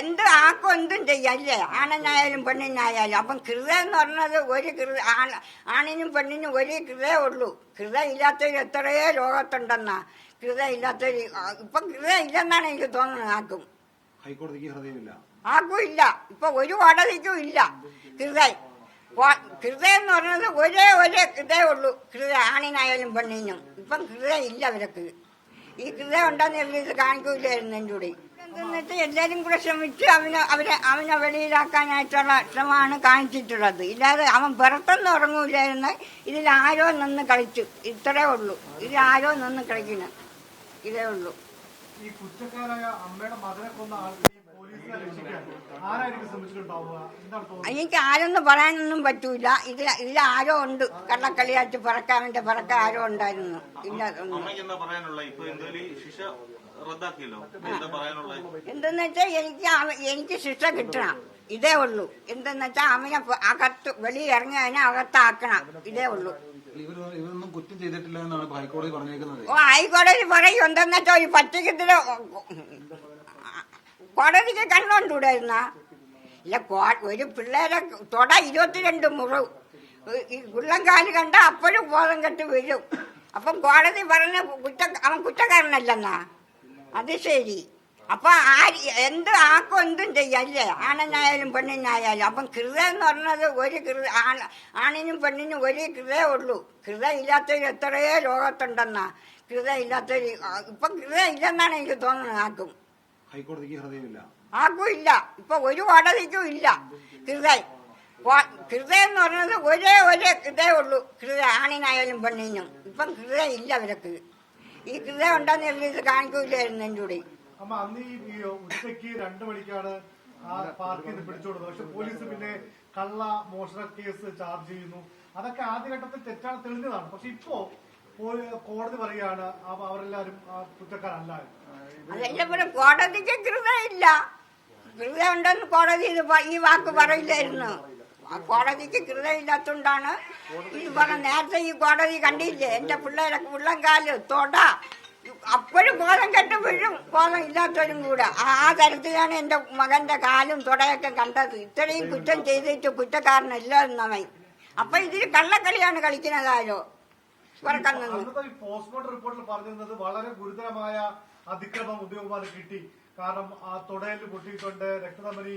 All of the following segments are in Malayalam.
എന്ത് ആക്കും എന്തും ചെയ്യല്ലേ, ആണനായാലും പെണ്ണിനായാലും. അപ്പം ഹൃദയം എന്ന് പറഞ്ഞത് ഒരു ആണിനും പെണ്ണിനും ഒരു ഹൃദയമേ ഉള്ളൂ. ഹൃദയം ഇല്ലാത്തവർ എത്രയോ ലോകത്തുണ്ടെന്നാ. ഹൃദയം ഇല്ലാത്തവർ ഇപ്പം ഹൃദയം ഇല്ലെന്നാണ് എനിക്ക് തോന്നുന്നത്. ഹൈക്കോടതിക്ക് ഹൃദയമില്ല, ആർക്കും ഇല്ല. ഇപ്പൊ ഒരു കോടതിക്കും ഇല്ല ഹൃദയം. ഹൃദയം എന്ന് പറഞ്ഞത് ഒരേ ഹൃദയമേ ഉള്ളൂ. ഹൃദയം ആണിനായാലും പെണ്ണിനും. ഇപ്പം ഹൃദയം ഇല്ല അവർക്ക്. ഈ ഹൃദയം ഉണ്ടെന്ന് ഇത് കാണിക്കൂലായിരുന്നു എൻ്റെ കൂടെ. എന്തെന്നിട്ട് എല്ലാവരും കൂടെ ശ്രമിച്ച് അവനെ വെളിയിലാക്കാനായിട്ടുള്ള ശ്രമമാണ് കാണിച്ചിട്ടുള്ളത്. ഇല്ലാതെ അവൻ പുറത്തൊന്നും ഉറങ്ങൂലായിരുന്നു. ഇതിലാരോ നിന്ന് കളിച്ചു, ഇത്രേ ഉള്ളൂ. ഇതിലാരോ നിന്ന് കളിക്കണം, ഇതേ ഉള്ളൂ. ഈ കുറ്റക്കാരായ അമ്മയുടെ മകനെ കൊന്ന ആൾക്കാരെ പോലീസിനെ രക്ഷിക്കാൻ ആരായിരിക്കും ശ്രമിച്ചിട്ടുണ്ടാവുക? എന്താണ് തോന്നുന്നത്? എനിക്ക് ആരൊന്നും പറയാനൊന്നും പറ്റൂല. ഇതിലാരോ ഉണ്ട്, കള്ളക്കളിയായിട്ട് പറക്കാൻ ആരോ ഉണ്ടായിരുന്നു. ഇല്ല എന്തെന്ന് വെച്ചാൽ എനിക്ക് ശിക്ഷ കിട്ടണം, ഇതേ ഉള്ളൂ. എന്തെന്ന് വെച്ചാൽ അവനെ അകത്ത് വെളിയിറങ്ങിയതിനെ അകത്താക്കണം, ഇതേ ഉള്ളൂ. ഇവരൊന്നും കുറ്റം ചെയ്തിട്ടില്ല എന്നാണ് ഹൈക്കോടതി പറഞ്ഞേക്കുന്നത്. ഹൈക്കോടതി പറയും എന്തെന്ന് വെച്ചാൽ ഒരു പച്ചക്കത്തില് കോടതിക്ക് കണ്ണുകൊണ്ടുകൂടായിരുന്ന ഇല്ല. ഒരു പിള്ളേരെ 22 മുറിവ്, ഈ ഉള്ളംകാല് കണ്ട അപ്പോഴും ബോധം കെട്ട് വീഴും. അപ്പം കോടതി പറഞ്ഞ അവൻ കുറ്റക്കാരനല്ലെന്നാ. അത് ശരി. അപ്പൊ എന്ത് ആക്കും എന്തും ചെയ്യല്ലേ, ആണനായാലും പെണ്ണിനായാലും. അപ്പം ഹൃദയം എന്ന് പറഞ്ഞത് ഒരു ആണിനും പെണ്ണിനും ഒരു ഹൃദയമേ ഉള്ളൂ. ഹൃദയം ഇല്ലാത്തവർ എത്രയോ ലോകത്തുണ്ടെന്നാ. ഹൃദയം ഇല്ലാത്തവർ ഇപ്പം ഹൃദയം ഇല്ലെന്നാണ് എനിക്ക് തോന്നുന്നത്. ഹൈക്കോടതിക്ക് ഹൃദയമില്ല, ആർക്കും ഇല്ല. ഇപ്പൊ ഒരു കോടതിക്കും ഇല്ല ഹൃദയം. ഹൃദയം എന്ന് പറഞ്ഞത് ഒരേ ഹൃദയമേ ഉള്ളൂ. ഹൃദയം ആണിനായാലും പെണ്ണിനും. ഇപ്പം ഹൃദയം ഇല്ല അവർക്ക്. ഈ ഹൃദയം ഉണ്ടെന്ന് ഇത് കാണിക്കൂലായിരുന്നു എൻ്റെ കൂടെ. അമ്മ അന്ന് ഈ ഉച്ചയ്ക്ക് 2 മണിക്കാണ് ആ പാർക്കിൽ നിന്ന് പിടിച്ചോടുന്നത്. പക്ഷെ പോലീസ് പിന്നെ കള്ള മോഷണ കേസ് ചാർജ് ചെയ്യുന്നു. അതൊക്കെ ആദ്യഘട്ടത്തിൽ തെറ്റാണ് തെളിഞ്ഞതാണ്. പക്ഷെ ഇപ്പോ കോടതി പറയുകയാണ് അവരെല്ലാരും കുറ്റക്കാരല്ല. അതെല്ലാം കോടതിക്ക് ഹൃദയം ഇല്ല. ഹൃദയം ഉണ്ടെന്ന് കോടതി ഈ വാക്ക് പറയില്ലായിരുന്നു. കോടതിക്ക് ഹൃദയം ഇല്ലാത്തതുകൊണ്ടാണ് ഇത് പറഞ്ഞ. നേരത്തെ ഈ കോടതി കണ്ടില്ലേ, എന്റെ പിള്ളേരെ ഉള്ളംകാല് തൊട അപ്പോഴും ബോധം കെട്ട് വീഴും, ബോധം ഇല്ലാത്തവരും കൂടെ. ആ തരത്തിലാണ് എന്റെ മകന്റെ കാലും തൊടയൊക്കെ കണ്ടത്. ഇത്രയും കുറ്റം ചെയ്തിട്ട് കുറ്റക്കാരനല്ല എന്നവൻ. അപ്പൊ ഇതിൽ കള്ളക്കളിയാണ് കളിക്കുന്നതാരോ പോസ്റ്റ്മോർട്ടം റിപ്പോർട്ടിൽ പറഞ്ഞിരുന്നത് വളരെ ഗുരുതരമായ അതിക്രമം ഉദ്യോഗമാർ കിട്ടി. കാരണം ആ തൊടയിൽ പൊട്ടിയിട്ടുണ്ട്, രക്തധമനി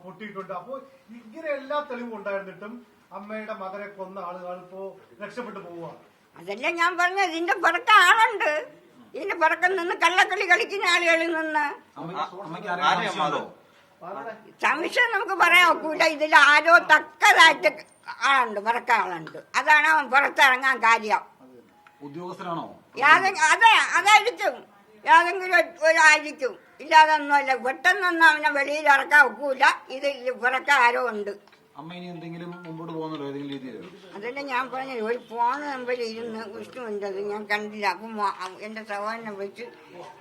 പൊട്ടിയിട്ടുണ്ട്. അപ്പോ ഇങ്ങനെ എല്ലാ തെളിവും ഉണ്ടായിരുന്നിട്ടും അമ്മയുടെ മകനെ കൊന്ന ആളുകൾ ഇപ്പോ രക്ഷപ്പെട്ടു പോവുകയാണ്. അതല്ല ഞാൻ പറഞ്ഞത്, ഇതിന്റെ പുറത്ത് ആളുണ്ട്. ഇതിന്റെ പുറത്ത് നിന്ന് കള്ളക്കളി കളിക്കുന്ന ആളുകളിൽ നിന്ന് സംശയം നമുക്ക് പറയാൻ ഒക്കൂല. ഇതിൽ ആരോ തക്കതായിട്ട് ആളുണ്ട്, പുറക്ക ആളുണ്ട്. അതാണ് അവൻ പുറത്തിറങ്ങാൻ കാര്യം. ഉദ്യോഗസ്ഥരാണോ? അതായിരിക്കും, ഏതെങ്കിലും ഒരായിരിക്കും. ഇല്ലാതൊന്നുമല്ല. പെട്ടെന്നൊന്നും അവനെ വെളിയിൽ ഇറക്കാൻ ഒക്കൂല. ഇത് പുറക്ക ആരോ ഉണ്ട്. അതല്ല ഞാൻ പറഞ്ഞത്, ഒരു ഫോൺ നമ്പർ ഇരുന്ന് വിഷ്ണുവിൻ്റെത് ഞാൻ കണ്ടില്ല. അപ്പം എന്റെ സഹോദരനെ വിളിച്ച്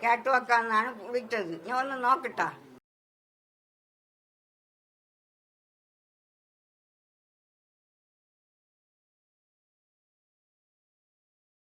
കേട്ടു വെക്കാന്നാണ് വിളിച്ചത്. ഞാൻ ഒന്ന് നോക്കട്ടാ.